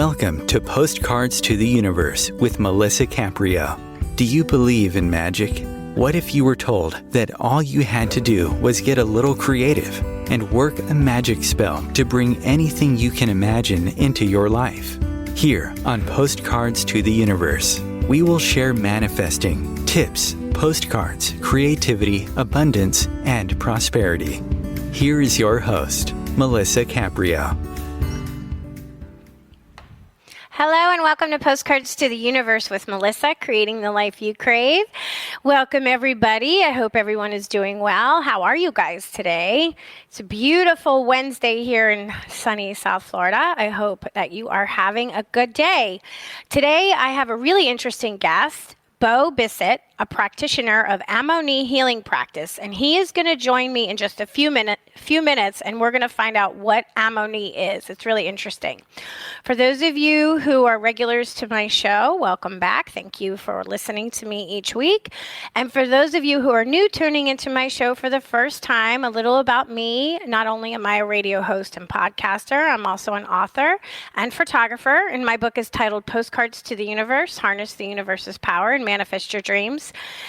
Welcome to Postcards to the Universe with Melisa Caprio. Do you believe in magic? What if you were told that all you had to do was get a little creative and work a magic spell to bring anything you can imagine into your life? Here on Postcards to the Universe, we will share manifesting, tips, postcards, creativity, abundance, and prosperity. Here is your host, Melisa Caprio. Hello and welcome to Postcards to the Universe with Melisa, creating the life you crave. Welcome everybody. I hope everyone is doing well. How are you guys today? It's a beautiful Wednesday here in sunny South Florida. I hope that you are having a good day. Today I have a really interesting guest, Bissett, a practitioner of Amo Ni healing practice, and he is going to join me in just a few minutes, and we're going to find out what Amo Ni is. It's really interesting. For those of you who are regulars to my show, welcome back. Thank you for listening to me each week. And for those of you who are new tuning into my show for the first time, a little about me. Not only am I a radio host and podcaster, I'm also an author and photographer, and my book is titled Postcards to the Universe, Harness the Universe's Power and Manifest Your Dreams.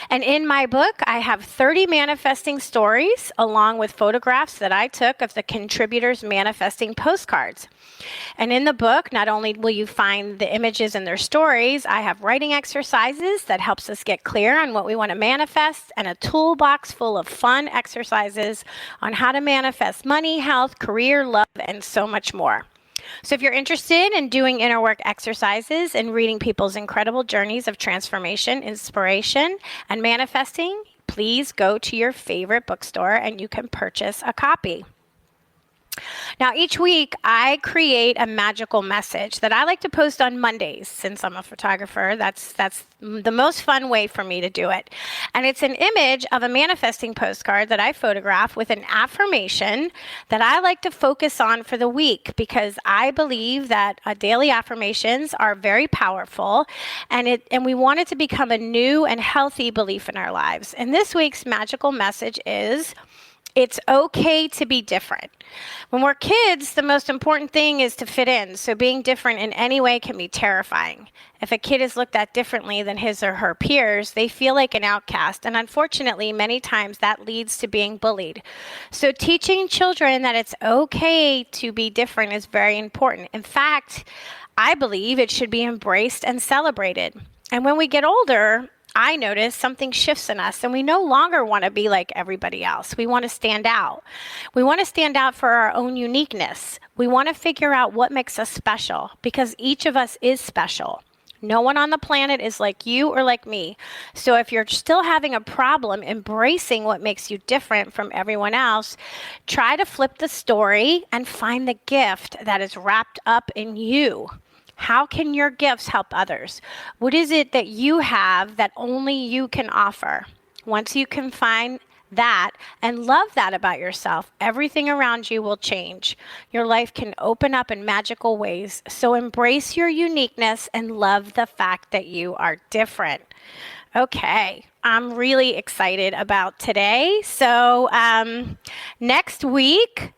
And in my book, I have 30 manifesting stories along with photographs that I took of the contributors manifesting postcards. And in the book, not only will you find the images and their stories, I have writing exercises that helps us get clear on what we want to manifest, and a toolbox full of fun exercises on how to manifest money, health, career, love, and so much more. So if you're interested in doing inner work exercises and reading people's incredible journeys of transformation, inspiration, and manifesting, please go to your favorite bookstore and you can purchase a copy. Now, each week, I create a magical message that I like to post on Mondays. Since I'm a photographer, that's the most fun way for me to do it. And it's an image of a manifesting postcard that I photograph with an affirmation that I like to focus on for the week, because I believe that daily affirmations are very powerful, and we want it to become a new and healthy belief in our lives. And this week's magical message is: it's okay to be different. When we're kids, the most important thing is to fit in. So being different in any way can be terrifying. If a kid is looked at differently than his or her peers, they feel like an outcast. And unfortunately, many times that leads to being bullied. So teaching children that it's okay to be different is very important. In fact, I believe it should be embraced and celebrated. And when we get older, I notice something shifts in us, and we no longer want to be like everybody else. We want to stand out. We want to stand out for our own uniqueness. We want to figure out what makes us special, because each of us is special. No one on the planet is like you or like me. So if you're still having a problem embracing what makes you different from everyone else, try to flip the story and find the gift that is wrapped up in you. How can your gifts help others? What is it that you have that only you can offer? Once you can find that and love that about yourself, everything around you will change. Your life can open up in magical ways. So embrace your uniqueness and love the fact that you are different. Okay, I'm really excited about today. So next week,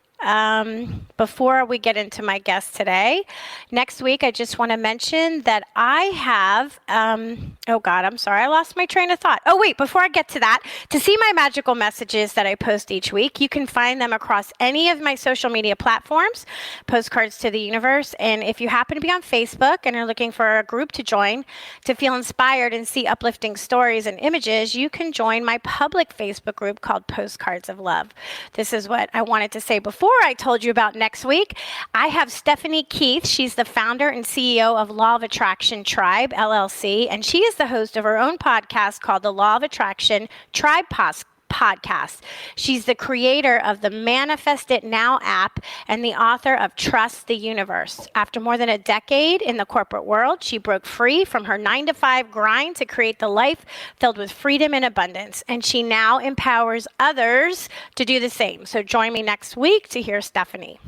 before we get into my guest today, next week, I just want to mention that I have, I lost my train of thought. Oh, wait, before I get to that, to see my magical messages that I post each week, you can find them across any of my social media platforms, Postcards to the Universe. And if you happen to be on Facebook and are looking for a group to join to feel inspired and see uplifting stories and images, you can join my public Facebook group called Postcards of Love. This is what I wanted to say before I told you about next week. I have Stephanie Keith. She's the founder and CEO of Law of Attraction Tribe, LLC, and she is the host of her own podcast called the Law of Attraction Tribe Podcast. She's the creator of the Manifest It Now app and the author of Trust the Universe. After more than a decade in the corporate world, she broke free from her 9-to-5 grind to create the life filled with freedom and abundance. And she now empowers others to do the same. So join me next week to hear Stephanie.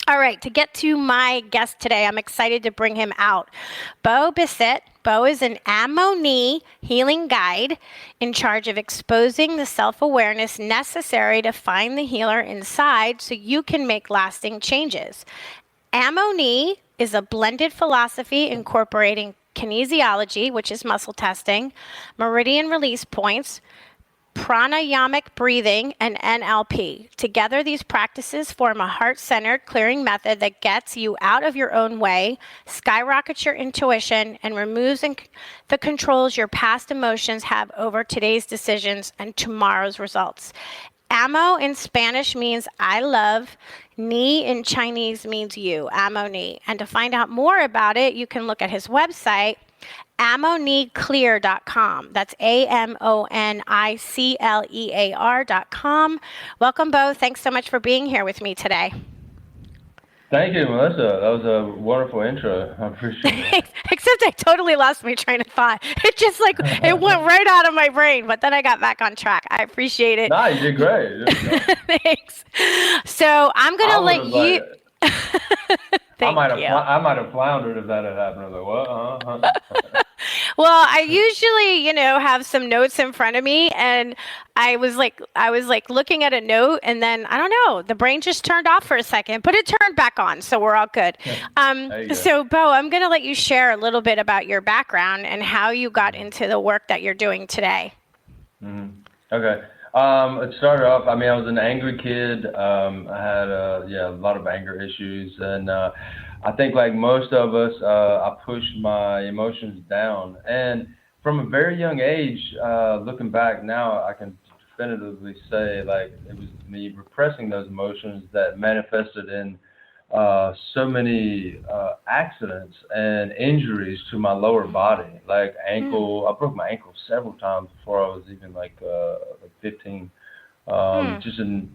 All right, to get to my guest today, I'm excited to bring him out. Bissett. Is an Amo Ni healing guide in charge of exposing the self-awareness necessary to find the healer inside so you can make lasting changes. Amo Ni is a blended philosophy incorporating kinesiology, which is muscle testing, meridian release points, pranayamic breathing, and NLP. Together, these practices form a heart-centered clearing method that gets you out of your own way, skyrockets your intuition, and removes the controls your past emotions have over today's decisions and tomorrow's results. Amo in Spanish means I love. Ni in Chinese means you. Amo Ni. And to find out more about it, you can look at his website, AmoniClear.com. That's AMONICLEAR.com. Welcome both. Thanks so much for being here with me today. Thank you, Melissa. That was a wonderful intro. I appreciate it. Except I totally lost my train of thought. It just it went right out of my brain, but then I got back on track. I appreciate it. Nah, you did great. Thanks. So I'm going to let you... I might have floundered if that had happened. I was like, what? Well, I usually, have some notes in front of me, and I was like looking at a note, and then I don't know, the brain just turned off for a second, but it turned back on, so we're all good. So, Bo, I'm going to let you share a little bit about your background and how you got into the work that you're doing today. Mm-hmm. Okay. It started off, I was an angry kid. I had a lot of anger issues, and I think like most of us, I pushed my emotions down. And from a very young age, looking back now, I can definitively say like it was me repressing those emotions that manifested in so many accidents and injuries to my lower body, like ankle. I broke my ankle several times before I was even like 15. Just in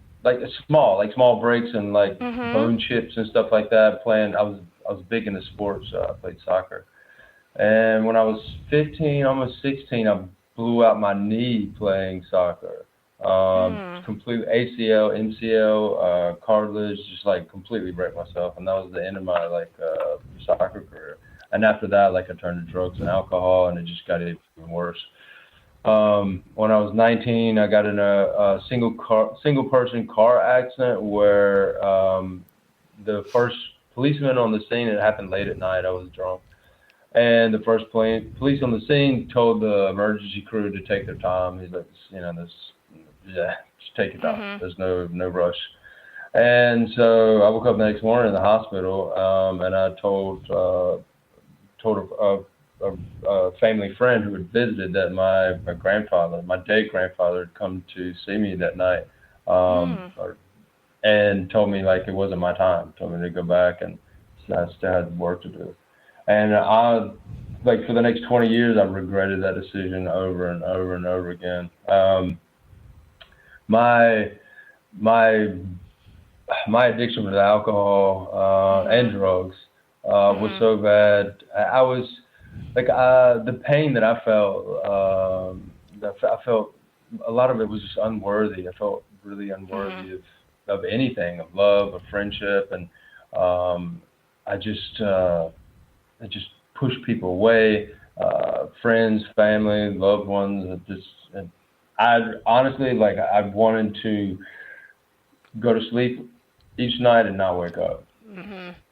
small breaks and like bone chips and stuff like that. I was big into sports. I played soccer, and when I was 15, almost 16, I blew out my knee playing soccer. Completely ACL, MCL, cartilage, just like completely wrecked myself, and that was the end of my soccer career. And after that, I turned to drugs and alcohol, and it just got even worse. When I was 19, I got in a single person car accident where the first policeman on the scene, it happened late at night, I was drunk, and the first police on the scene told the emergency crew to take their time. He's like, just take your time. There's no rush. And so I woke up the next morning in the hospital, and I told a family friend who had visited that my dead grandfather had come to see me that night, and told me it wasn't my time. Told me to go back, and I still had work to do. And I, for the next 20 years, I regretted that decision over and over and over again. My addiction with alcohol and drugs was so bad. I was the pain that I felt. I felt a lot of it was just unworthy. I felt really unworthy of anything, of love, of friendship, and I just pushed people away, friends, family, loved ones. I honestly, I wanted to go to sleep each night and not wake up.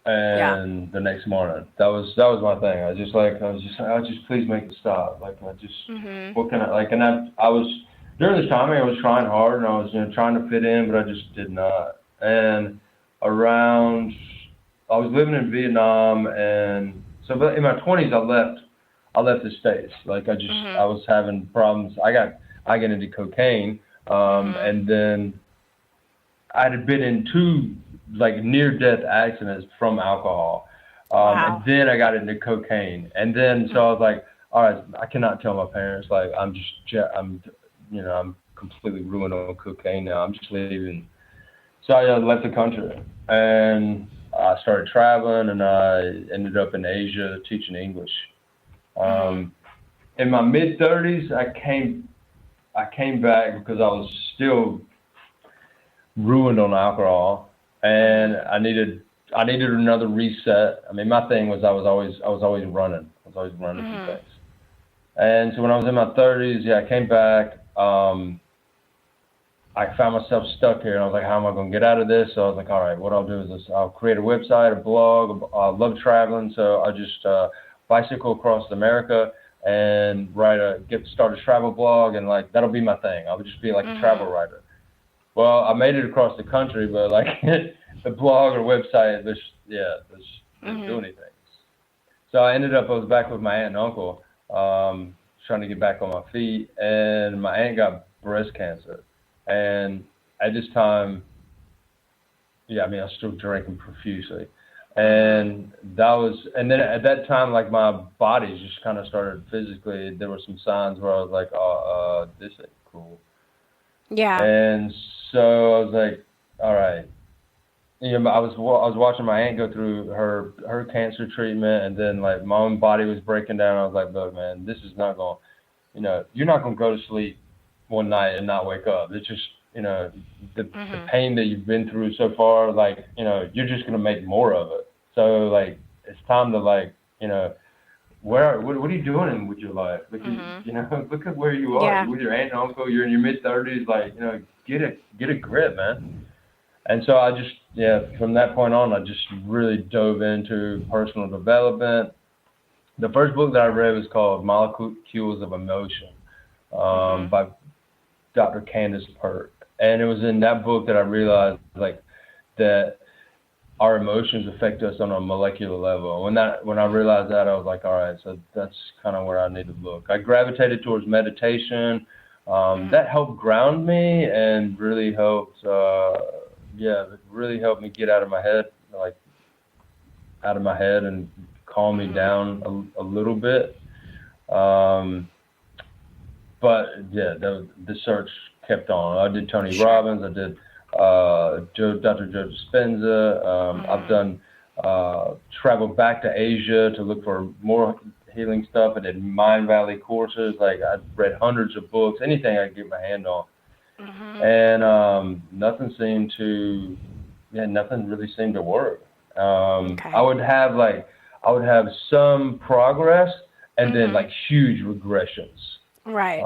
And the next morning, that was my thing. I was just please make it stop. What can I was during this time I was trying hard, and I was trying to fit in, but I just did not. And I was living in Vietnam, and so in my 20s I left the States. I was having problems. I got into cocaine, and then I had been in two near-death accidents from alcohol, and then I got into cocaine, and then so I was like, all right, I cannot tell my parents I'm completely ruined on cocaine now. I'm just leaving. So I left the country, and I started traveling, and I ended up in Asia teaching English. In my mid-30s, I came back because I was still ruined on alcohol, and I needed another reset. My thing was I was always running. I was always running from things. And so when I was in my 30s, I came back. I found myself stuck here, and I was like, how am I going to get out of this? So I was like, all right, what I'll do is I'll create a website, a blog. I love traveling, so I just bicycle across America and start a travel blog, and like that'll be my thing. I would just be like a travel writer. Well, I made it across the country, but like the blog or website, didn't do anything. So I was back with my aunt and uncle, trying to get back on my feet, and my aunt got breast cancer. And at this time, I was still drinking profusely. And then at that time, like my body just kind of started physically, there were some signs where I was like, this ain't cool. Yeah. And so I was like, all right. I was watching my aunt go through her cancer treatment, and then like my own body was breaking down. I was like, look, man, this is not going, you're not going to go to sleep one night and not wake up. It's just, the pain that you've been through so far, like, you're just going to make more of it. So like, it's time to like, what are you doing with your life? Look at where you are. Yeah. You're with your aunt and uncle. You're in your mid-30s. Like, get a grip, man. And so I just, from that point on, I just really dove into personal development. The first book that I read was called Molecules of Emotion by Dr. Candace Pert. And it was in that book that I realized like that our emotions affect us on a molecular level. When I realized that, I was like, all right, so that's kind of where I need to look. I gravitated towards meditation. That helped ground me and really helped, it really helped me get out of my head and calm me down a little bit. But the search kept on. I did Tony Robbins. I did Dr. Joe Dispenza. I've done traveled back to Asia to look for more healing stuff. I did Mind Valley courses. Like I read hundreds of books, anything I could get my hand on. And nothing really seemed to work. I would have some progress and then like huge regressions. Right.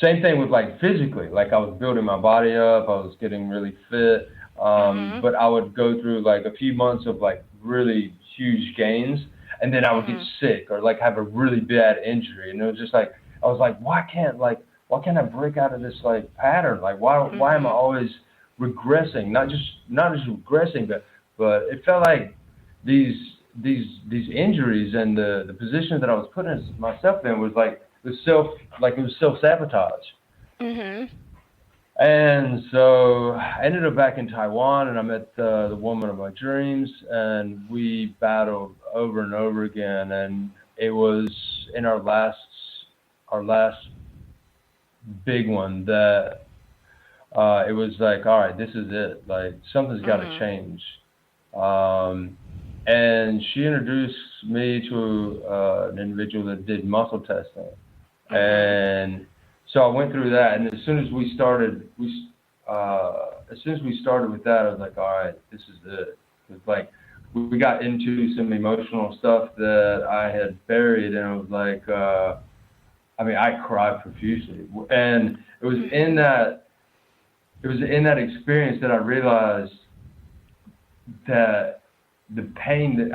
Same thing with like physically, like I was building my body up, I was getting really fit, but I would go through like a few months of like really huge gains, and then I would get sick or like have a really bad injury, and it was just like I was like, why can't I break out of this like pattern? Like why am I always regressing? Not just regressing, but it felt like these injuries and the positions that I was putting myself in was like it was self-sabotage. And so I ended up back in Taiwan, and I met the woman of my dreams, and we battled over and over again. And it was in our last big one that it was like, all right, this is it. Like something's got to change. And she introduced me to an individual that did muscle testing. And so I went through that, and as soon as we started with that, I was like, all right, this is it. It's like we got into some emotional stuff that I had buried, and it was like, I cried profusely, and it was in that experience that I realized that the pain that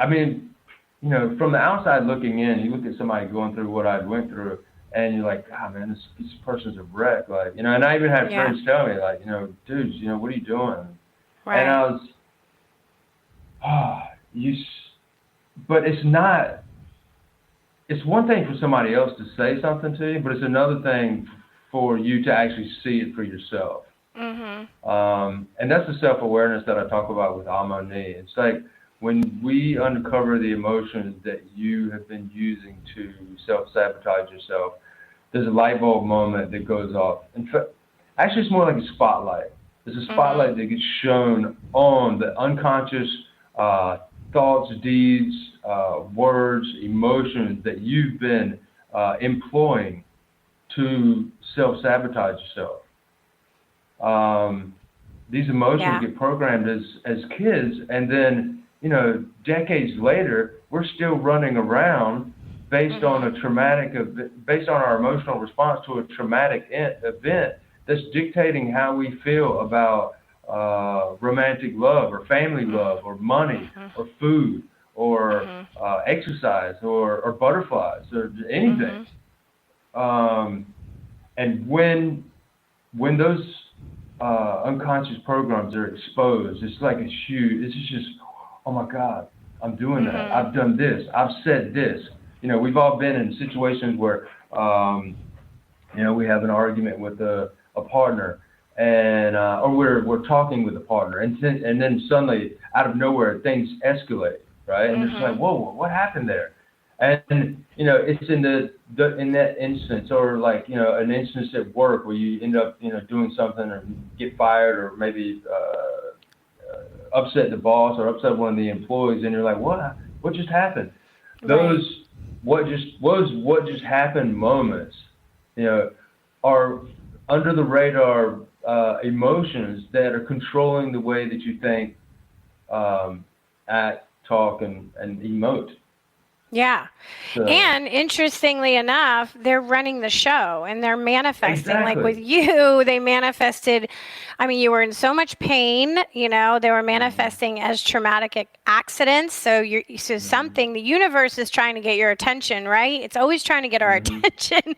from the outside looking in, you look at somebody going through what I went through. And you're like, God, man, this person's a wreck. Like, and I even had friends tell me, like, dudes, what are you doing? Right. And I was, but it's not, it's one thing for somebody else to say something to you, but it's another thing for you to actually see it for yourself. And that's the self-awareness that I talk about with Amo Ni. It's like when we uncover the emotions that you have been using to self-sabotage yourself, there's a light bulb moment that goes off. In fact, actually, it's more like a spotlight. There's a spotlight that gets shown on the unconscious thoughts, deeds, words, emotions that you've been employing to self-sabotage yourself. These emotions get programmed as kids, and then decades later, we're still running around based on our emotional response to a traumatic event that's dictating how we feel about romantic love or family love or money or food or exercise or butterflies or anything. And when those unconscious programs are exposed, it's like it's huge. It's just, oh my God, I'm doing that. I've done this. I've said this. You know, we've all been in situations where, you know, we have an argument with a partner, and or we're talking with a partner, and then suddenly out of nowhere things escalate, right? And it's like, whoa, what happened there? And you know, it's in in that instance, or like, you know, an instance at work where you end up, you know, doing something or get fired, or maybe upset the boss or upset one of the employees, and you're like, what just happened? Those what just happened moments, you know, are under the radar emotions that are controlling the way that you think, act, talk, and emote. Yeah. So, and interestingly enough, they're running the show and they're manifesting. Like with you, they manifested. I mean, you were in so much pain, you know, they were manifesting as traumatic accidents. So something, the universe is trying to get your attention, right? It's always trying to get our attention.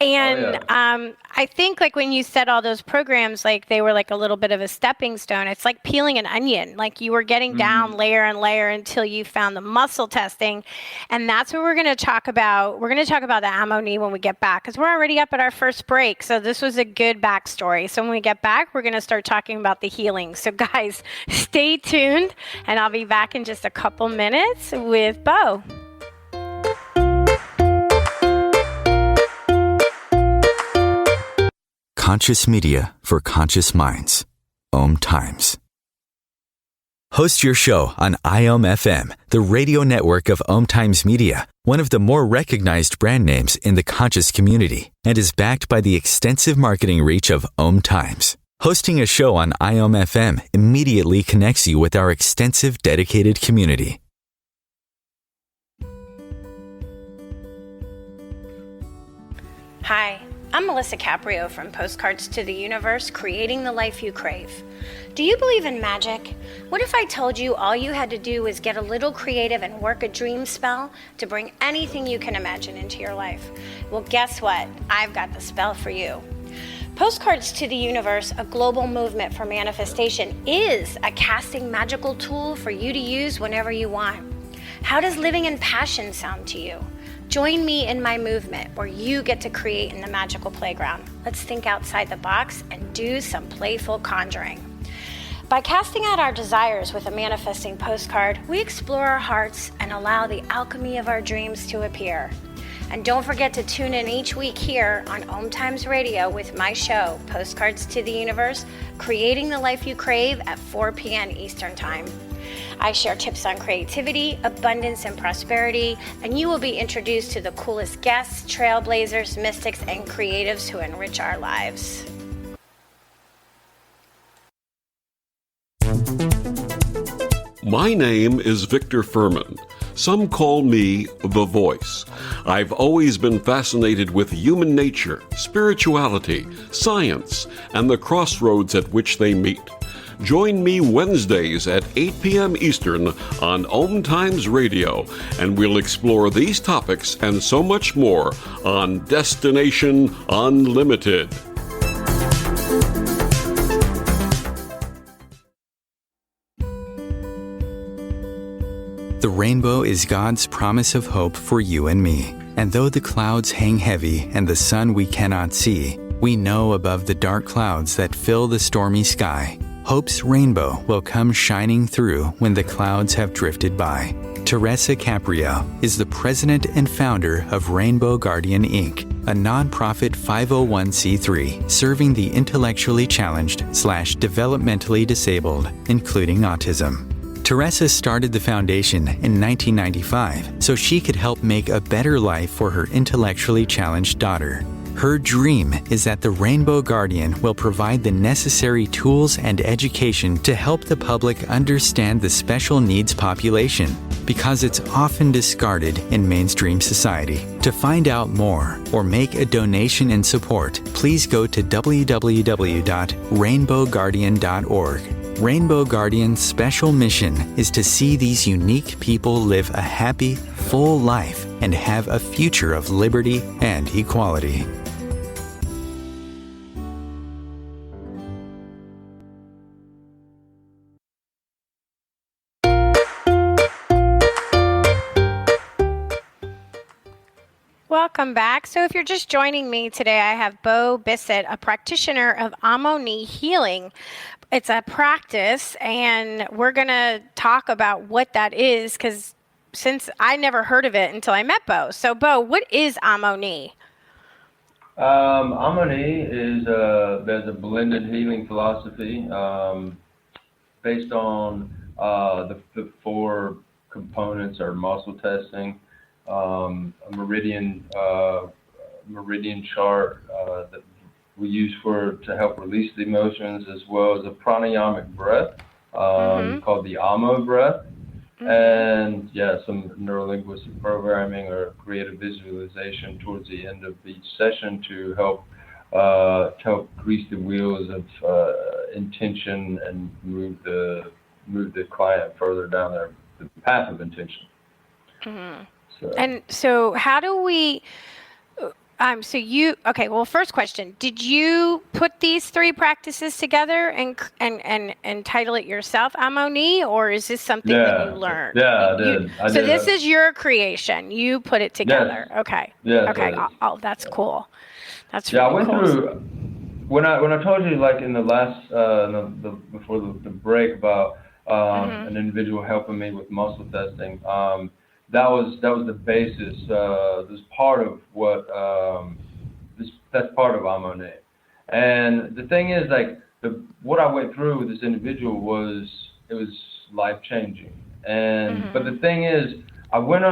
And I think like when you said all those programs, like they were like a little bit of a stepping stone. It's like peeling an onion. Like you were getting down layer and layer until you found the muscle testing. And that's what we're going to talk about. We're going to talk about the Amo Ni when we get back, because we're already up at our first break. So this was a good backstory. So when we get back, we're going to start talking about the healing. So guys, stay tuned, and I'll be back in just a couple minutes with Bo. Conscious media for conscious minds. OMTimes. Host your show on IOM-FM, the radio network of OMTimes Media, one of the more recognized brand names in the conscious community, and is backed by the extensive marketing reach of OMTimes. Hosting a show on IOM-FM immediately connects you with our extensive dedicated community. Hi, I'm Melisa Caprio from Postcards to the Universe, creating the life you crave. Do you believe in magic? What if I told you all you had to do was get a little creative and work a dream spell to bring anything you can imagine into your life? Well, guess what? I've got the spell for you. Postcards to the Universe, a global movement for manifestation, is a casting magical tool for you to use whenever you want. How does living in passion sound to you? Join me in my movement where you get to create in the magical playground. Let's think outside the box and do some playful conjuring. By casting out our desires with a manifesting postcard, we explore our hearts and allow the alchemy of our dreams to appear. And don't forget to tune in each week here on OMTimes Radio with my show, Postcards to the Universe, creating the life you crave at 4 p.m. Eastern Time. I share tips on creativity, abundance, and prosperity, and you will be introduced to the coolest guests, trailblazers, mystics, and creatives who enrich our lives. My name is Victor Furman. Some call me The Voice. I've always been fascinated with human nature, spirituality, science, and the crossroads at which they meet. Join me Wednesdays at 8 p.m. Eastern on OMTimes Radio, and we'll explore these topics and so much more on Destination Unlimited. The rainbow is God's promise of hope for you and me. And though the clouds hang heavy and the sun we cannot see, we know above the dark clouds that fill the stormy sky, hope's rainbow will come shining through when the clouds have drifted by. Teresa Caprio is the president and founder of Rainbow Guardian Inc., a nonprofit 501c3 serving the intellectually challenged / developmentally disabled, including autism. Teresa started the foundation in 1995 so she could help make a better life for her intellectually challenged daughter. Her dream is that the Rainbow Guardian will provide the necessary tools and education to help the public understand the special needs population, because it's often discarded in mainstream society. To find out more or make a donation in support, please go to www.rainbowguardian.org. Rainbow Guardian's special mission is to see these unique people live a happy, full life and have a future of liberty and equality. Welcome back. So if you're just joining me today, I have Bissett, a practitioner of Amo Ni healing. It's a practice, and we're going to talk about what that is, because since I never heard of it until I met Bo. So Bo, what is Amo Ni? Amo Ni is there's a blended healing philosophy based on the four components or muscle testing, a meridian chart that we use to help release the emotions, as well as a pranayamic breath called the Amo breath, and some neurolinguistic programming or creative visualization towards the end of each session to help grease the wheels of intention and move the client further down the path of intention. So how do we? Well, first question: did you put these three practices together and title it yourself, Amo Ni, or is this something that you learned? Yeah, I did. So this is your creation. You put it together. Yes. Okay. Yes, Okay. Oh, that's cool. That's I really went cool. through when I told you, like, in the last before the break about an individual helping me with muscle testing. That was the basis. This part of what that's part of Amo Ni. And the thing is, like, what I went through with this individual was life changing. And but the thing is, I went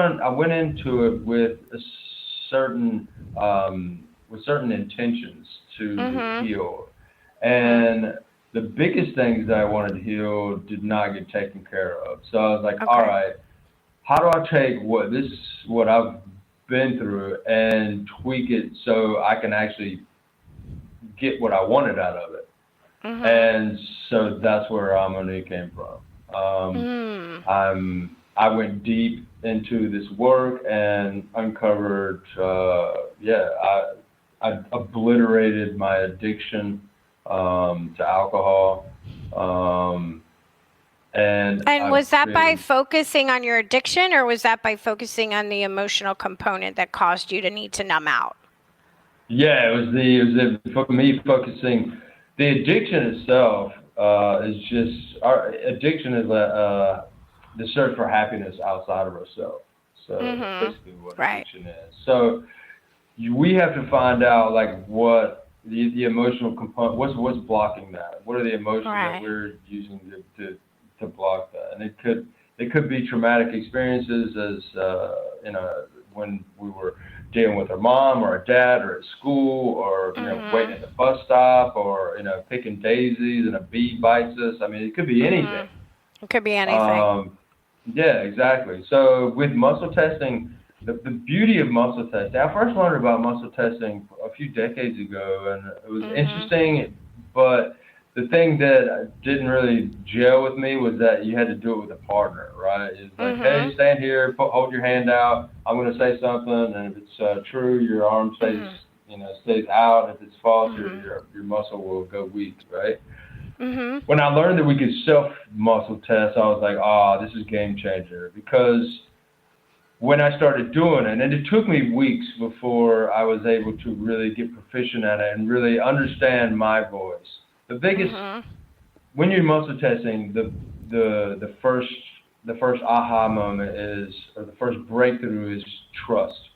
into it with certain intentions to heal, and the biggest things that I wanted to heal did not get taken care of. So I was like, all right, how do I take what I've been through and tweak it so I can actually get what I wanted out of it? And so that's where Amo Ni came from. I went deep into this work and uncovered, I obliterated my addiction to alcohol. And was that by focusing on your addiction, or was that by focusing on the emotional component that caused you to need to numb out? Yeah, it was for me focusing. The addiction itself is just, our addiction is the search for happiness outside of ourselves. So that's basically what addiction is. So we have to find out, like, what the emotional component, what's blocking that? What are the emotions that we're using to block that? And it could be traumatic experiences, as when we were dealing with our mom or our dad, or at school, or waiting at the bus stop, or picking daisies and a bee bites us. I mean, it could be anything. It could be anything. Yeah, exactly. So with muscle testing, the beauty of muscle testing, I first learned about muscle testing a few decades ago, and it was interesting, but the thing that didn't really gel with me was that you had to do it with a partner, right? It's like, hey, stand here, hold your hand out. I'm going to say something, and if it's true, your arm stays out. If it's false, your muscle will go weak, right? When I learned that we could self-muscle test, I was like, this is game changer, because when I started doing it, and it took me weeks before I was able to really get proficient at it and really understand my voice. The biggest, when you're muscle testing, the first aha moment or the first breakthrough is trust,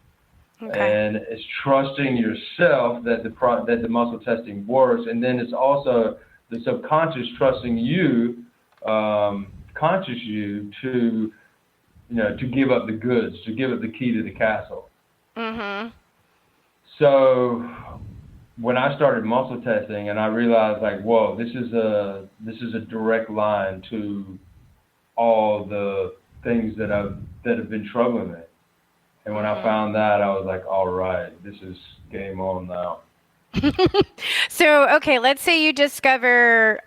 and it's trusting yourself that the muscle testing works, and then it's also the subconscious trusting you, conscious you to give up the goods, to give up the key to the castle. So when I started muscle testing, and I realized like, whoa, this is a direct line to all the things that have been troubling me. And when I found that, I was like, all right, this is game on now. So, okay, let's say you discover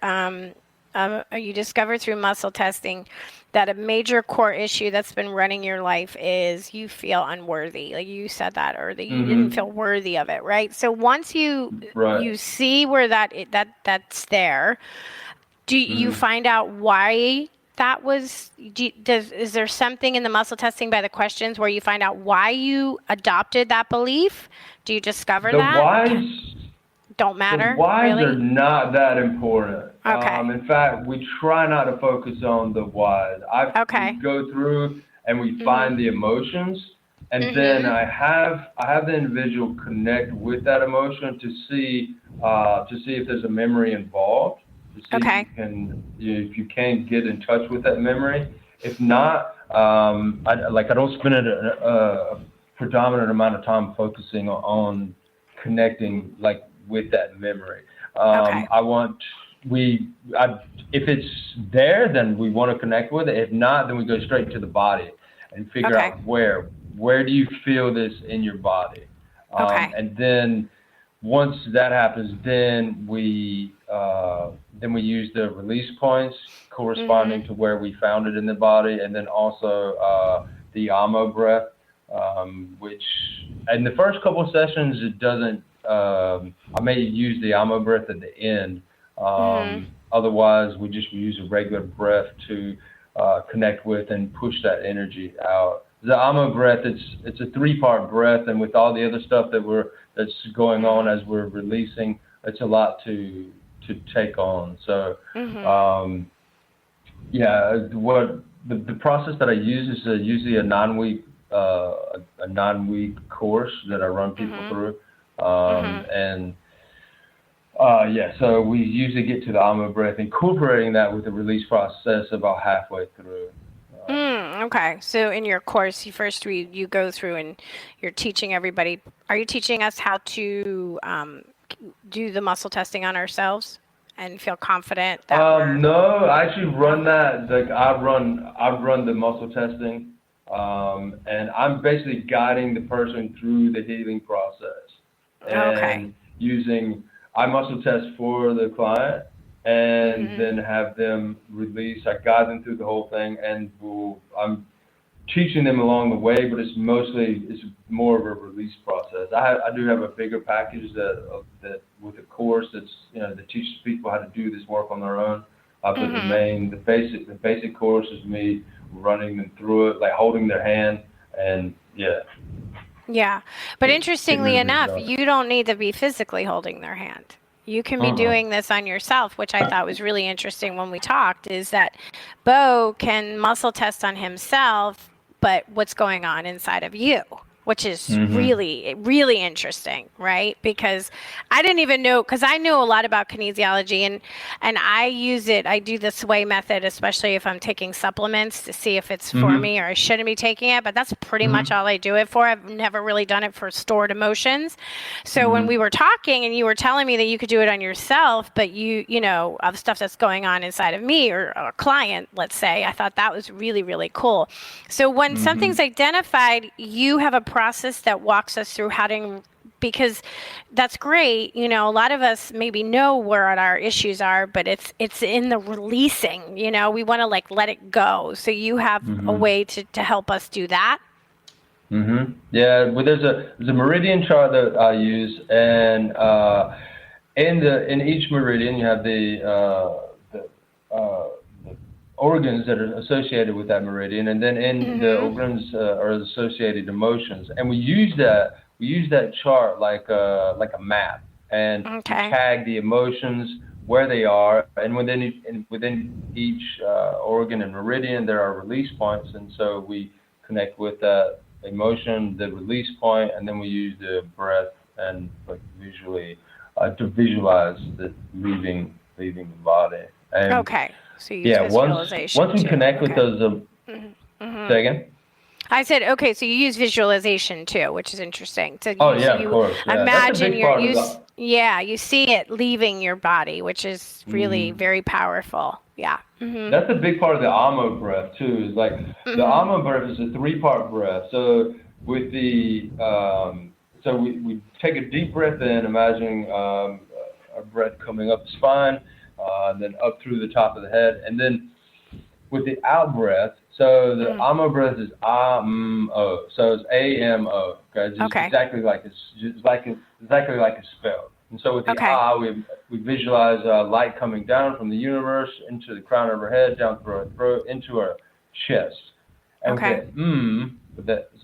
through muscle testing that a major core issue that's been running your life is you feel unworthy. Like you said that, or that you didn't feel worthy of it, right? So once you see where that's there, do you find out why that was? Is there something in the muscle testing by the questions where you find out why you adopted that belief? Do you discover that? The whys don't matter? The whys really? are not that important. Okay. In fact, we try not to focus on the whys. We go through and we find the emotions, and then I have the individual connect with that emotion to see if there's a memory involved. To see if you can get in touch with that memory. If not, I don't spend a predominant amount of time focusing on connecting with that memory. If it's there, then we want to connect with it. If not, then we go straight to the body and figure out where do you feel this in your body. And then once that happens, then we use the release points corresponding to where we found it in the body, and then also the Amo breath, which in the first couple of sessions it doesn't. I may use the Amo breath at the end. Otherwise, we use a regular breath to connect with and push that energy out. The Amo breath, it's a 3-part breath, and with all the other stuff that's going on as we're releasing, it's a lot to take on. So, the process that I use is usually a 9-week course that I run people through. So we usually get to the Amo breath, incorporating that with the release process about halfway through. Okay. So in your course, you go through and you're teaching everybody. Are you teaching us how to do the muscle testing on ourselves and feel confident that No, I actually run that. I run the muscle testing, and I'm basically guiding the person through the healing process. And I muscle test for the client, and then have them release. I guide them through the whole thing, and I'm teaching them along the way, but it's more of a release process. I do have a bigger package that with a course that teaches people how to do this work on their own. But the basic course is me running them through it, like holding their hand, and Yeah, but interestingly enough, you don't need to be physically holding their hand. You can be doing this on yourself, which I thought was really interesting when we talked, is that Bo can muscle test on himself, but what's going on inside of you, which is really, really interesting, right? Because I didn't even know, because I knew a lot about kinesiology, and I use it. I do the sway method, especially if I'm taking supplements to see if it's for me or I shouldn't be taking it, but that's pretty much all I do it for. I've never really done it for stored emotions. So when we were talking and you were telling me that you could do it on yourself, but you know, of stuff that's going on inside of me or a client, let's say, I thought that was really, really cool. So when something's identified, you have a process that walks us through how to, because that's great. You know, a lot of us maybe know where our issues are, but it's in the releasing, you know, we want to let it go. So you have a way to help us do that. Yeah, well, there's a meridian chart that I use, and in each meridian you have the organs that are associated with that meridian, and then in the organs are associated emotions, and we use that chart like a map, and tag the emotions where they are, and within each organ and meridian there are release points, and so we connect with that emotion, the release point, and then we use the breath and visually to visualize the leaving the body. And so you use visualization once we connect with those, say again? I said, okay, so you use visualization too, which is interesting. So Oh, you, yeah, so of you course. Yeah. That's a imagine big part of you see it leaving your body, which is really very powerful. Yeah. Mm-hmm. That's a big part of the Amo breath too. Is like the Amo breath is a 3-part breath. So with the so we take a deep breath in, imagining our breath coming up the spine, then up through the top of the head, and then with the out breath. So the Amo breath is A-M-O. So it's A-M-O. Okay, just exactly like exactly like it's spelled. And so with the we visualize light coming down from the universe into the crown of our head, down through our throat, into our chest. And with that is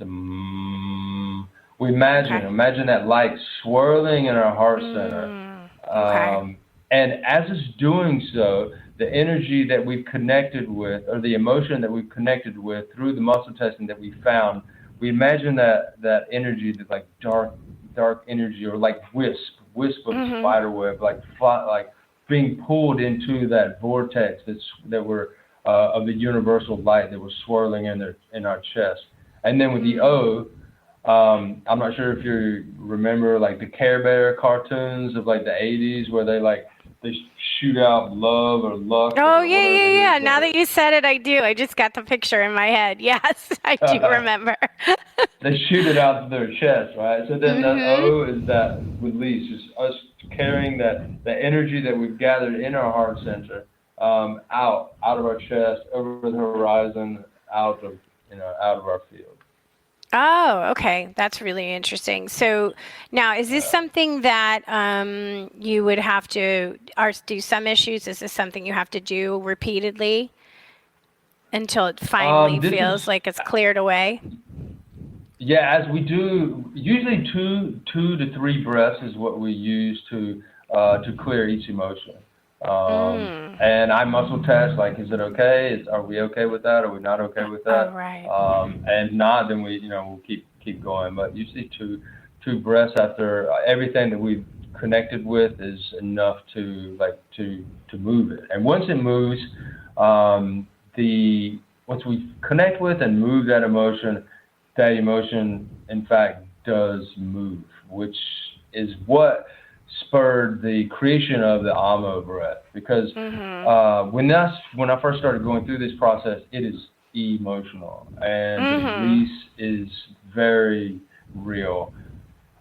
we imagine that light swirling in our heart center. And as it's doing so, the energy that we've connected with, or the emotion that we've connected with through the muscle testing that we found, we imagine that energy, that like dark energy, or like wisp of spider web, like being pulled into that vortex that were of the universal light that was swirling in our chest. And then with the O, I'm not sure if you remember like the Care Bear cartoons of like the 80s, where they shoot out love or luck. Oh, yeah. Now that you said it, I do. I just got the picture in my head. Yes, I do remember. They shoot it out of their chest, right? So then that O is that release, is us carrying that energy that we've gathered in our heart center out of our chest, over the horizon, out of our field. Oh, okay. That's really interesting. So now, is this something that you would have to do some issues? Is this something you have to do repeatedly until it finally feels like it's cleared away? Yeah, as we do, usually two to three breaths is what we use to clear each emotion. And I muscle test, like, is it okay? Are we okay with that? Are we not okay with that? Oh, right. And not, then we'll keep going. But usually two breaths after everything that we've connected with is enough to move it. And once it moves, once we connect with and move that emotion, in fact, does move, which is what spurred the creation of the Amo breath. Because when I first started going through this process, it is emotional, and the release is very real.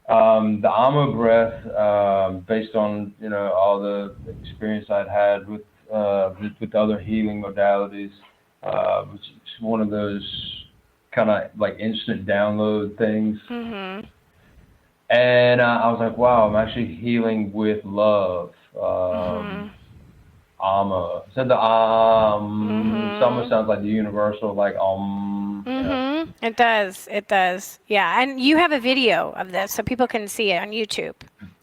The Amo breath, based on all the experience I'd had with other healing modalities, which is one of those kind of like instant download things. And I was like, wow, I'm actually healing with love. Amo. So the it almost sounds like the universal, like It does. Yeah, and you have a video of this, so people can see it on YouTube.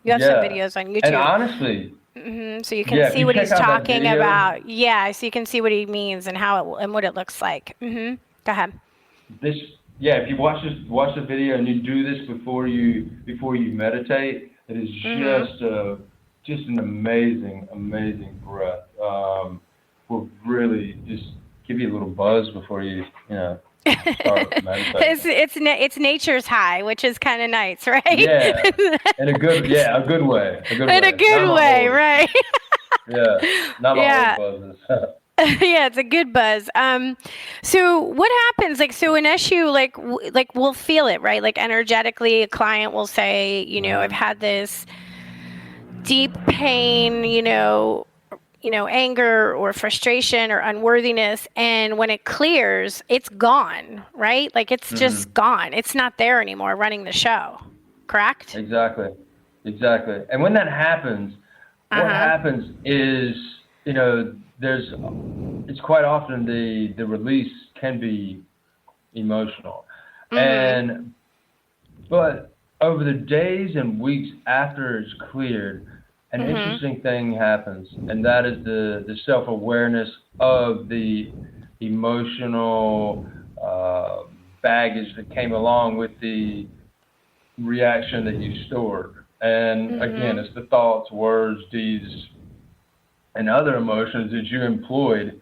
You have some videos on YouTube. And honestly, so you can see what he's talking about. Yeah, so you can see what he means and and what it looks like. Go ahead. If you watch the video and you do this before you meditate, it is just an amazing breath. Will really just give you a little buzz before you start meditating. It's nature's high, which is kind of nice, right? Yeah, in a good way. In a good way, right? Yeah, not all buzzes. Yeah, it's a good buzz. So what happens? So an issue, we'll feel it, right? Like energetically, a client will say, I've had this deep pain, anger or frustration or unworthiness, and when it clears, it's gone, right? Like it's just gone. It's not there anymore running the show. Correct? Exactly. And when that happens, what happens is, it's quite often the release can be emotional, but over the days and weeks after it's cleared, an interesting thing happens, and that is the self-awareness of the emotional baggage that came along with the reaction that you stored. And again, it's the thoughts, words, deeds, and other emotions that you employed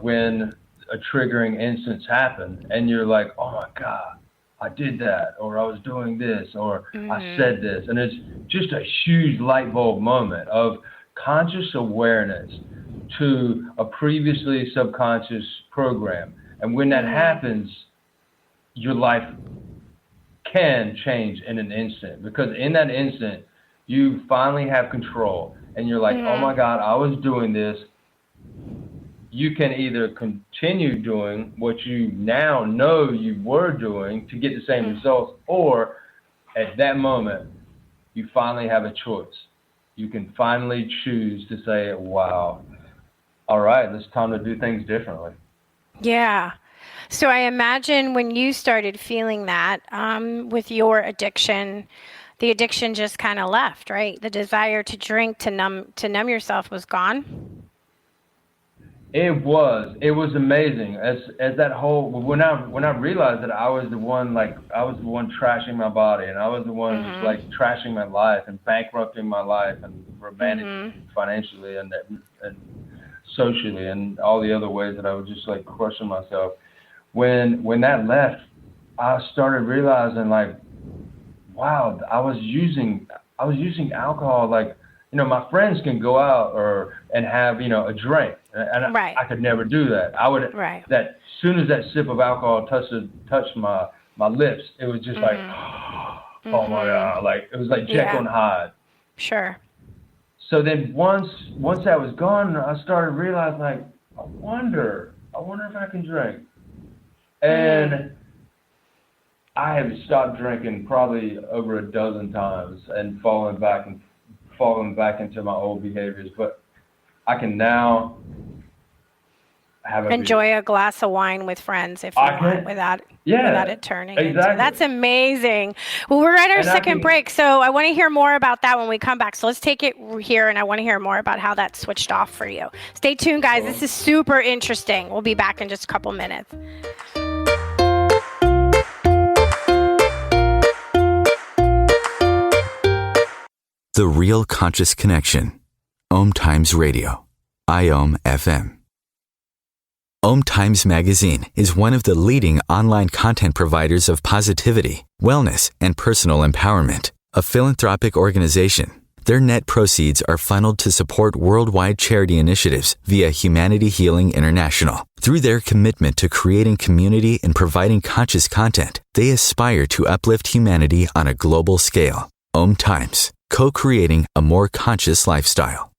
when a triggering instance happen, and you're like, oh my God, I did that, or I was doing this, or I said this. And it's just a huge light bulb moment of conscious awareness to a previously subconscious program. And when that happens, your life can change in an instant, because in that instant, you finally have control, and you're like, oh my God, I was doing this. You can either continue doing what you now know you were doing to get the same results, or at that moment, you finally have a choice. You can finally choose to say, wow, all right, it's time to do things differently. Yeah. So I imagine when you started feeling that with your addiction, the addiction just kind of left, right? The desire to drink, to numb yourself was gone. It was amazing. As that whole, when I realized that I was the one trashing my body, and I was the one just like trashing my life and bankrupting my life and managing financially and socially and all the other ways that I was just like crushing myself. When that left, I started realizing like, wow, I was using alcohol like, you know, my friends can go out and have, you know, a drink, and I could never do that. I would that as soon as that sip of alcohol touched my lips, it was just like, oh my God, like it was like Jekyll and Hyde. Sure. So then once that was gone, I started realizing like, I wonder if I can drink, and I have stopped drinking probably over a dozen times and fallen back into my old behaviors, but I can now enjoy a glass of wine with friends if you want without it turning into. That's amazing. Well, we're at our second break, so I want to hear more about that when we come back. So let's take it here, and I want to hear more about how that switched off for you. Stay tuned, guys. This is super interesting. We'll be back in just a couple minutes. The Real Conscious Connection. OMTimes Radio. IOM FM. OMTimes Magazine is one of the leading online content providers of positivity, wellness, and personal empowerment. A philanthropic organization, their net proceeds are funneled to support worldwide charity initiatives via Humanity Healing International. Through their commitment to creating community and providing conscious content, they aspire to uplift humanity on a global scale. OMTimes, co-creating a more conscious lifestyle.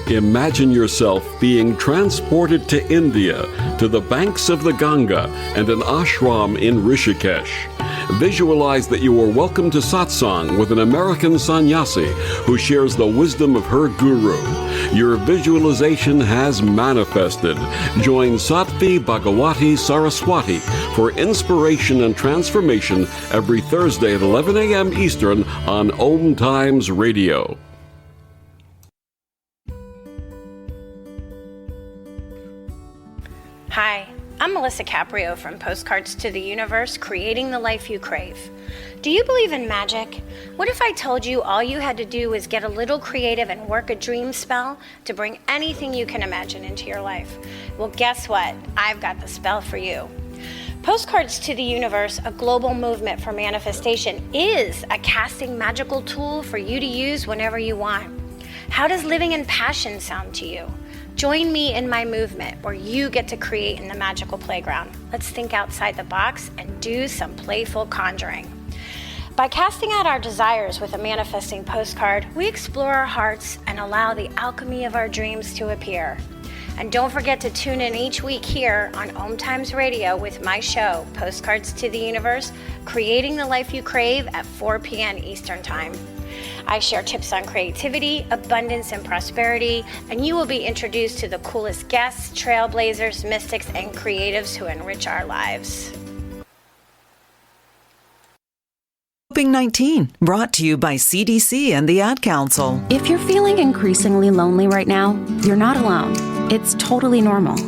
Imagine yourself being transported to India, to the banks of the Ganga and an ashram in Rishikesh. Visualize that you are welcome to satsang with an American sannyasi who shares the wisdom of her guru. Your visualization has manifested. Join Sattvi Bhagawati Saraswati for inspiration and transformation every Thursday at 11 a.m. Eastern on OMTimes Radio. Hi, I'm Melisa Caprio from Postcards to the Universe, creating the life you crave. Do you believe in magic? What if I told you all you had to do was get a little creative and work a dream spell to bring anything you can imagine into your life? Well, guess what? I've got the spell for you. Postcards to the Universe, a global movement for manifestation, is a casting magical tool for you to use whenever you want. How does living in passion sound to you? Join me in my movement where you get to create in the magical playground. Let's think outside the box and do some playful conjuring. By casting out our desires with a manifesting postcard, we explore our hearts and allow the alchemy of our dreams to appear. And don't forget to tune in each week here on OMTimes Radio with my show, Postcards to the Universe, creating the life you crave at 4 p.m. Eastern Time. I share tips on creativity, abundance, and prosperity, and you will be introduced to the coolest guests, trailblazers, mystics, and creatives who enrich our lives. Coping-19, brought to you by CDC and the Ad Council. If you're feeling increasingly lonely right now, you're not alone. It's totally normal.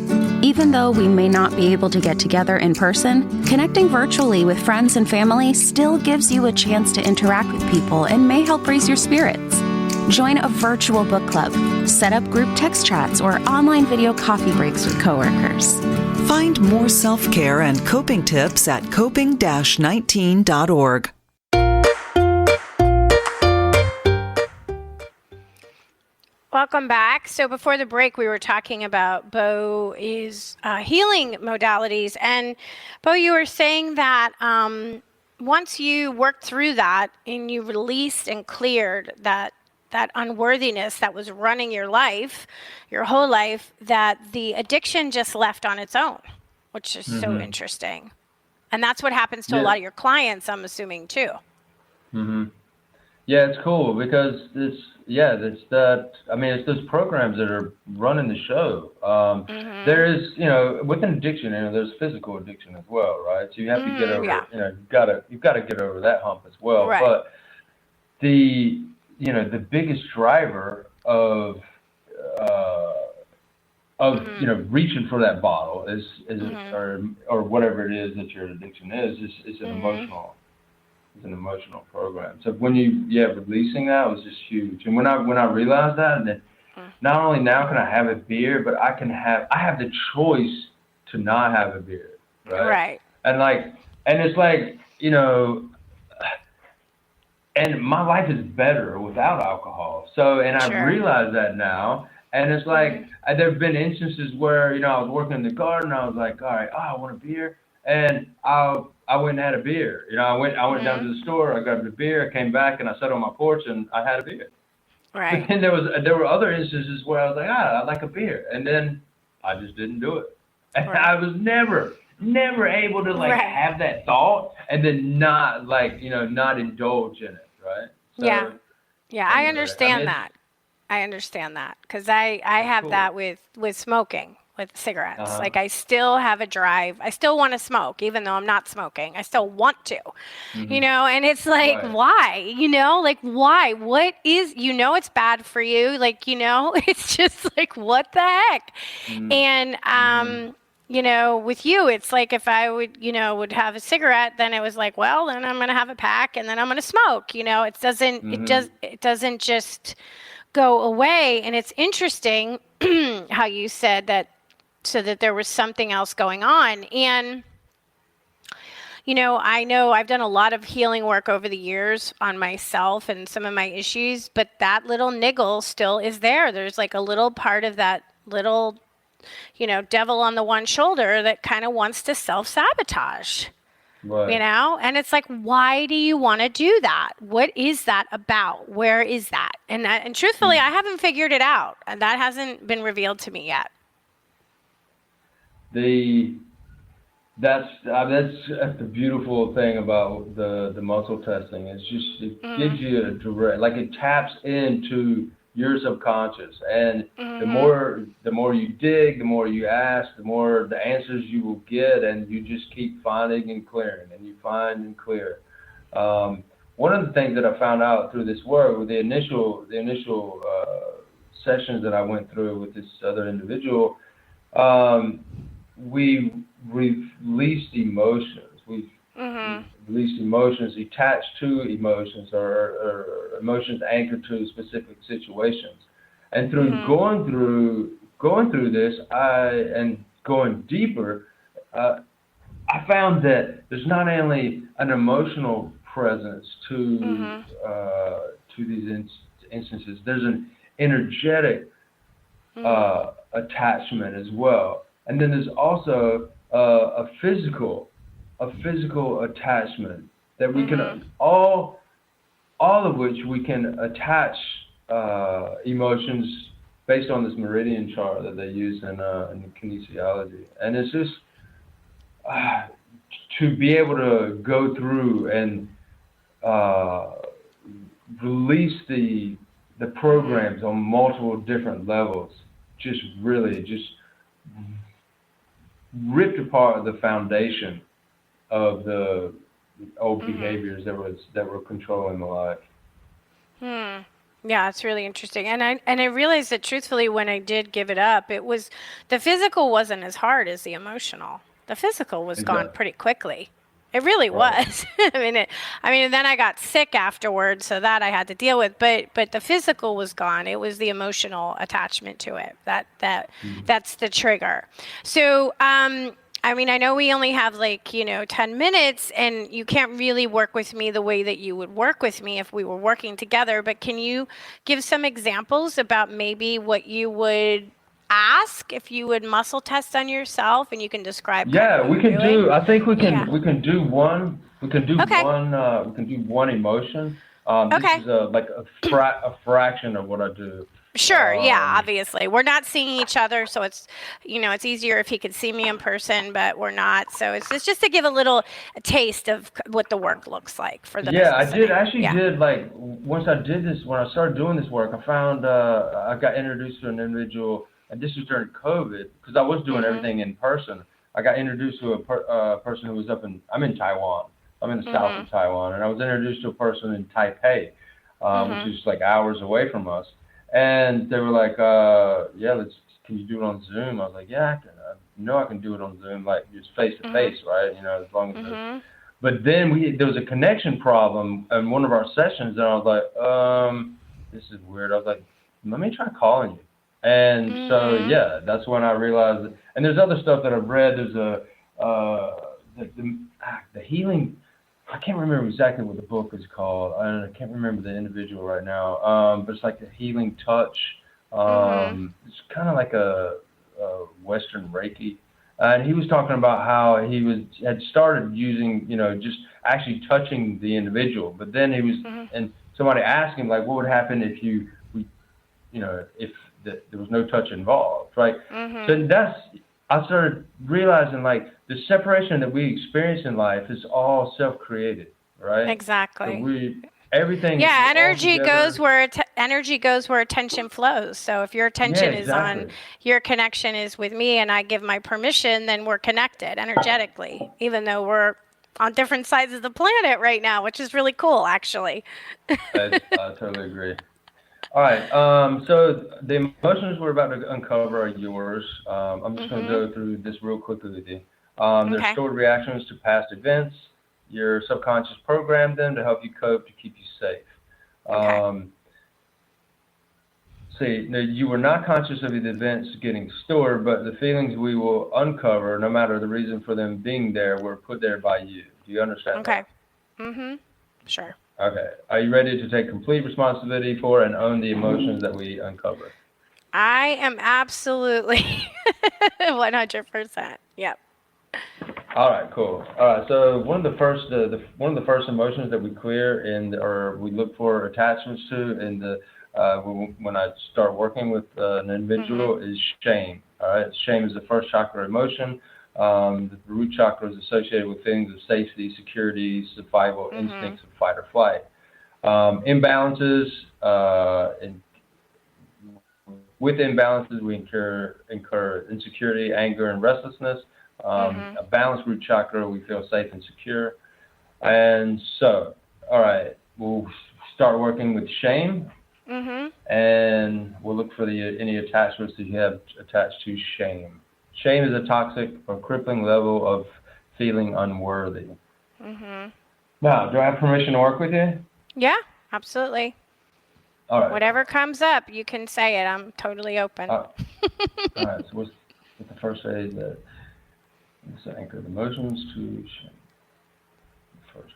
Even though we may not be able to get together in person, connecting virtually with friends and family still gives you a chance to interact with people and may help raise your spirits. Join a virtual book club, set up group text chats, or online video coffee breaks with coworkers. Find more self-care and coping tips at coping-19.org. Welcome back. So before the break, we were talking about Bo's healing modalities. And Bo, you were saying that once you worked through that and you released and cleared that unworthiness that was running your life, your whole life, that the addiction just left on its own, which is so interesting. And that's what happens to a lot of your clients, I'm assuming, too. Yeah, it's cool because it's those programs that are running the show. There is, with an addiction, there's physical addiction as well, right? So you have to get over, you've got to get over that hump as well. Right. But the biggest driver of reaching for that bottle is or whatever it is that your addiction is an emotional. It's an emotional program. So when releasing that was just huge. And when I realized that, and then not only now can I have a beer, but I have the choice to not have a beer, right? Right. And it's like, and my life is better without alcohol. So, and I realize that now. And it's like, there have been instances where, I was working in the garden. I was like, all right, I want a beer. And I went and had a beer. I went down to the store. I grabbed a beer. I came back and I sat on my porch and I had a beer. Right. And there were other instances where I was like, I'd like a beer. And then I just didn't do it. And I was never able to have that thought and then not indulge in it. Right. So, yeah. I understand that. I understand that because I have that with smoking, with cigarettes. Like I still have a drive. I still want to smoke, even though I'm not smoking. I still want to, and it's like, why? Why? What is, it's bad for you. It's just like, what the heck? And, with you, it's like if I would have a cigarette, then it was like, well, then I'm going to have a pack and then I'm going to smoke. It doesn't just go away. And it's interesting how you said that, so that there was something else going on. And, I know I've done a lot of healing work over the years on myself and some of my issues, but that little niggle still is there. There's like a little part of that little, devil on the one shoulder that kind of wants to self-sabotage. Right. And it's like, why do you want to do that? What is that about? Where is that? And truthfully, I haven't figured it out, and that hasn't been revealed to me yet. That's the beautiful thing about the muscle testing. It's just it gives you a direct, it taps into your subconscious, and the more you dig, the more you ask, the more the answers you will get, and you just keep finding and clearing, and you find and clear. One of the things that I found out through this work, with the initial sessions that I went through with this other individual, we released emotions. We've released emotions attached to emotions or emotions anchored to specific situations. And through going through this, and going deeper, I found that there's not only an emotional presence to these instances, there's an energetic attachment as well. And then there's also a physical attachment that we can all of which we can attach emotions based on this meridian chart that they use in kinesiology. And it's just to be able to go through and release the programs on multiple different levels, just ripped apart the foundation of the old behaviors that were controlling my life. Yeah, it's really interesting. And I realized that truthfully, when I did give it up, it was, the physical wasn't as hard as the emotional. The physical was gone pretty quickly. It really Right. was. And then I got sick afterwards, so that I had to deal with. But the physical was gone. It was the emotional attachment to it. That's the trigger. So, I know we only have 10 minutes, and you can't really work with me the way that you would work with me if we were working together. But can you give some examples about maybe what you would ask if you would muscle test on yourself, and you can describe kind of Yeah, what we you're can doing? do. I think Yeah. we can do one. We can do Okay. one. We can do one emotion. This Okay. is a fraction of what I do. Sure. Yeah. Obviously, we're not seeing each other, so it's easier if he could see me in person, but we're not. So it's just to give a taste of what the work looks like for those Yeah, I did. listening. I actually Yeah. did. Like once I did this, when I started doing this work, I found I got introduced to an individual, and this was during COVID because I was doing everything in person. I got introduced to a person who was I'm in Taiwan. I'm in the south of Taiwan, and I was introduced to a person in Taipei, which is like hours away from us. And they were like, "Yeah, can you do it on Zoom?" I was like, "Yeah, I can do it on Zoom, like just face to face, right? As long as." But then there was a connection problem in one of our sessions, and I was like, "This is weird." I was like, "Let me try calling you." And so yeah, that's when I realized. And there's other stuff that I've read. There's the healing. I can't remember exactly what the book is called. I can't remember the individual right now. But it's like the healing touch. It's kind of like a Western Reiki. And he was talking about how he had started using, just actually touching the individual. But then and somebody asked him, like, what would happen if if there was no touch involved, right? So I started realizing, like, the separation that we experience in life is all self-created, right? Exactly. So everything. Yeah, all energy together. goes where attention flows. So if your attention is on Exactly. your connection is with me, and I give my permission, then we're connected energetically, even though we're on different sides of the planet right now, which is really cool, actually. I totally agree. All right. So the emotions we're about to uncover are yours. I'm just going to go through this real quickly with you. They're Okay. stored reactions to past events. Your subconscious programmed them to help you cope, to keep you safe. Okay. No, you were not conscious of the events getting stored, but the feelings we will uncover, no matter the reason for them being there, were put there by you. Do you understand Okay. that? Sure. Okay. Are you ready to take complete responsibility for and own the emotions that we uncover? I am absolutely 100%. Yep. All right, cool. All right, so one of the first emotions that we clear or we look for attachments to when I start working with an individual is shame. All right, shame is the first chakra emotion. The root chakra is associated with things of safety, security, survival, instincts of fight or flight. Imbalances, with imbalances, we incur insecurity, anger, and restlessness. A balanced root chakra, we feel safe and secure. And so, all right, we'll start working with shame, and we'll look for any attachments that you have attached to shame. Shame is a toxic or crippling level of feeling unworthy. Now, do I have permission to work with you? Yeah, absolutely. All right. Whatever comes up, you can say it. I'm totally open. All right. So what's the first phase? Let's anchor the emotions to shame. First.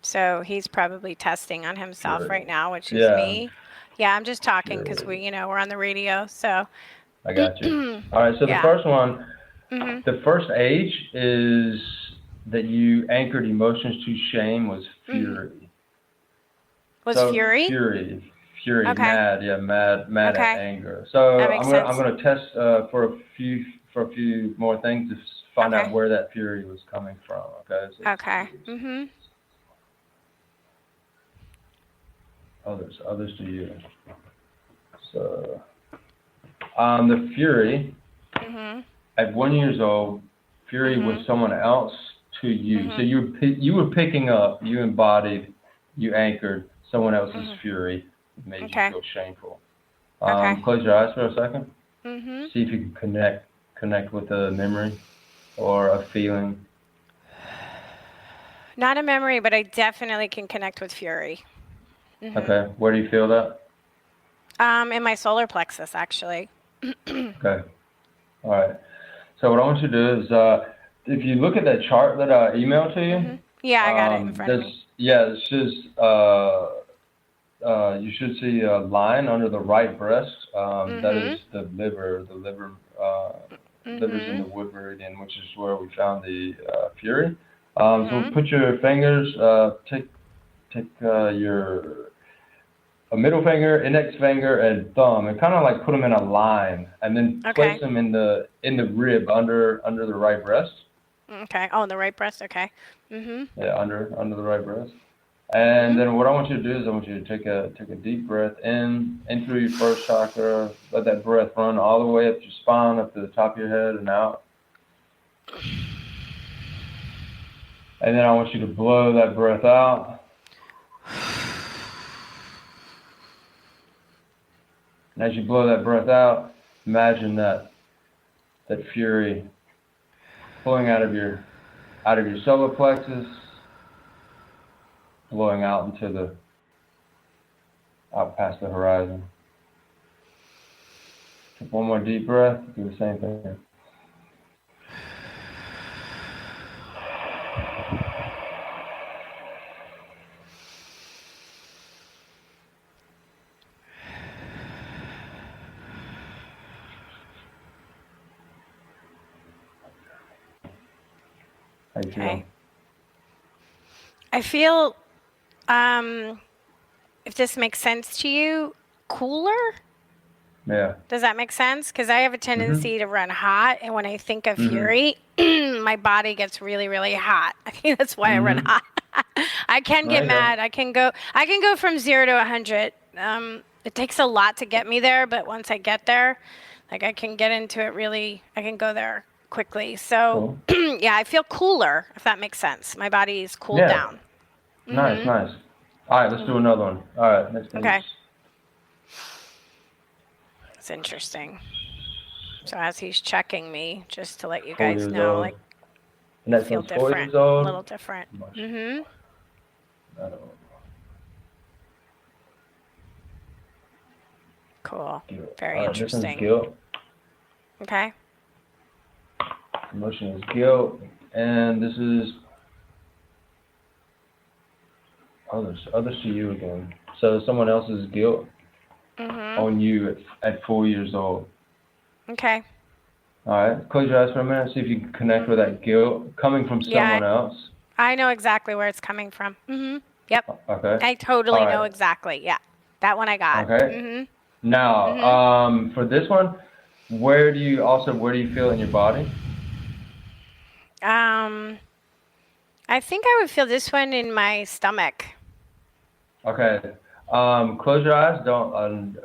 So he's probably testing on himself right now, which is Yeah. me. Yeah, I'm just talking because we're on the radio. So I got you. All right. So the first one, the first age is that you anchored emotions to shame was fury. Fury? Fury, Okay. mad Okay. at anger. So That makes I'm sense. gonna test for a few more things to find out where that fury was coming from. Okay. So Okay. Others to you. So the fury at 1 year old, fury was someone else to you. So you were picking up, you embodied, you anchored someone else's fury. It made you feel shameful. Close your eyes for a second. See if you can connect connect with a memory or a feeling? Not a memory, but I definitely can connect with fury. Okay. Where do you feel that? In my solar plexus, actually. Okay. All right. So what I want you to do is, if you look at that chart that I emailed to you, Yeah, I got it in front of me. it's just you should see a line under the right breast. That is the liver. The liver, liver's in the wood meridian, which is where we found the fury. So put your fingers, take your a middle finger, index finger, and thumb, and kind of like put them in a line, and then place them in the rib under the right breast. Okay. Oh, the right breast. Okay. Yeah, under the right breast. And then what I want you to do is I want you to take a deep breath in through your first chakra. Let that breath run all the way up your spine, up to the top of your head, and out. And then I want you to blow that breath out. And as you blow that breath out, imagine that fury flowing out of your solar plexus, blowing out out past the horizon. Take one more deep breath. Do the same thing. How you feel? I feel, if this makes sense to you, cooler. Yeah. Does that make sense? Because I have a tendency to run hot, and when I think of fury, my body gets really, really hot. I think that's why I run hot. I can get mad. I can go from 0 to 100. It takes a lot to get me there, but once I get there, like I can get into it really. I can go there quickly. So yeah, I feel cooler, if that makes sense. My body's cooled down. Nice. All right, let's do another one. All right, next one. Okay. It's interesting. So as he's checking me, just to let you guys know, like, and that feel sounds 4 different, years old. a little different. Cool. Very interesting. This one's guilt. Okay. Emotion is guilt, and this is others to you again. So someone else's guilt on you at 4 years old. Okay. All right, close your eyes for a minute. See if you can connect with that guilt coming from someone else. I know exactly where it's coming from. Yep. Okay. I totally know exactly. Yeah. That one I got. Okay. Now, for this one, where do you feel in your body? I think I would feel this one in my stomach. Okay. Close your eyes. Don't.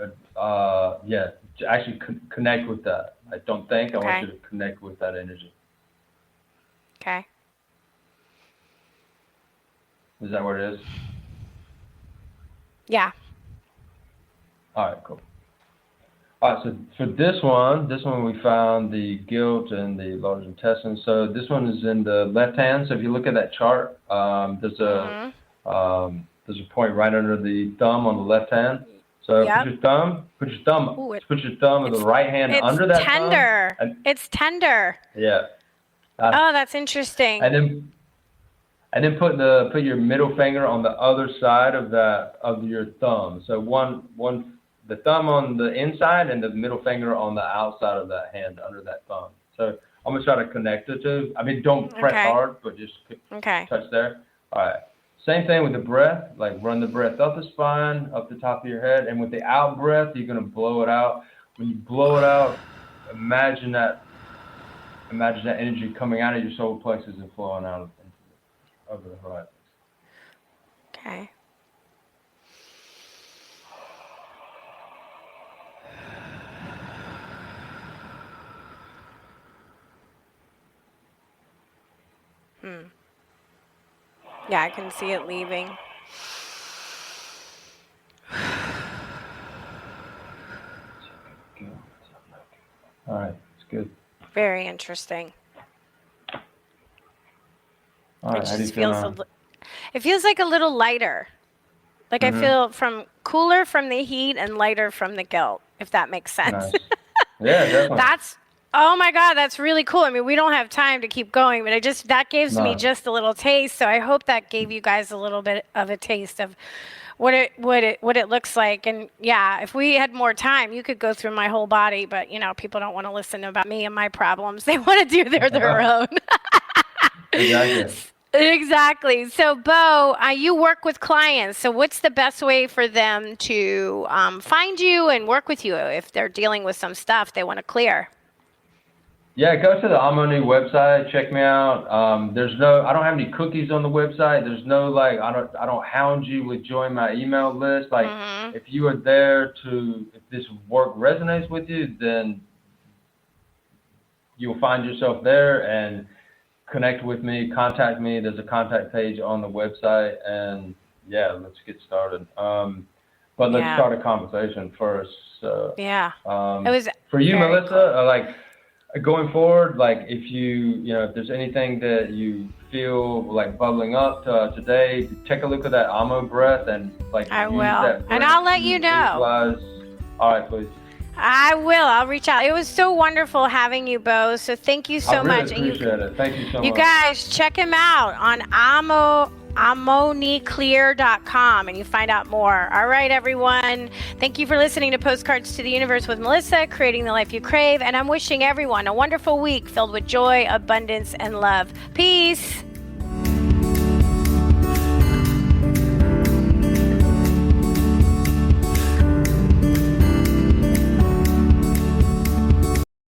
Actually connect with that. I don't think. I want you to connect with that energy. Okay. Is that what it is? Yeah. All right, cool. All right, so for this one we found the guilt and the large intestine. So this one is in the left hand. So if you look at that chart, there's a point right under the thumb on the left hand. So put your thumb of the right hand under that tender. thumb. It's tender. Yeah. Oh, that's interesting. And then put your middle finger on the other side of your thumb. So the thumb on the inside and the middle finger on the outside of that hand under that thumb. So I'm gonna try to connect the two. I mean, don't press hard, but just touch there. All right. Same thing with the breath. Like run the breath up the spine, up the top of your head, and with the out breath, you're gonna blow it out. When you blow it out, imagine that energy coming out of your solar plexus and flowing out over the horizon. Okay. Yeah, I can see it leaving. All right, it's good. Very interesting. All right, It how do you just feel feels now? it feels like a little lighter. Like I feel cooler from the heat and lighter from the guilt, if that makes sense. Nice. Yeah, definitely. Oh my God, that's really cool. I mean, we don't have time to keep going, but that gives me No. just a little taste. So I hope that gave you guys a little bit of a taste of what it looks like. And yeah, if we had more time, you could go through my whole body, but people don't want to listen about me and my problems. They want to do their own. Exactly. Exactly. So, Bo, you work with clients. So, what's the best way for them to find you and work with you if they're dealing with some stuff they want to clear? Yeah, go to the Amo Ni website. Check me out. I don't have any cookies on the website. There's no I don't hound you with join my email list. If you are there if this work resonates with you, then you'll find yourself there and connect with me, contact me. There's a contact page on the website, and yeah, let's get started. But let's start a conversation first. Yeah. It was for you, very Melissa. Going forward, if there's anything that you feel like bubbling up today, take a look at that Amo breath and I use will. that And breath I'll let to you know. visualize. All right, please. I will. I'll reach out. It was so wonderful having you, Bo. So thank you so I much. really appreciate it. Thank you so much. You guys, check him out on AmoNiClear.com and you find out more. All right, everyone. Thank you for listening to Postcards to the Universe with Melissa, creating the life you crave. And I'm wishing everyone a wonderful week filled with joy, abundance, and love. Peace.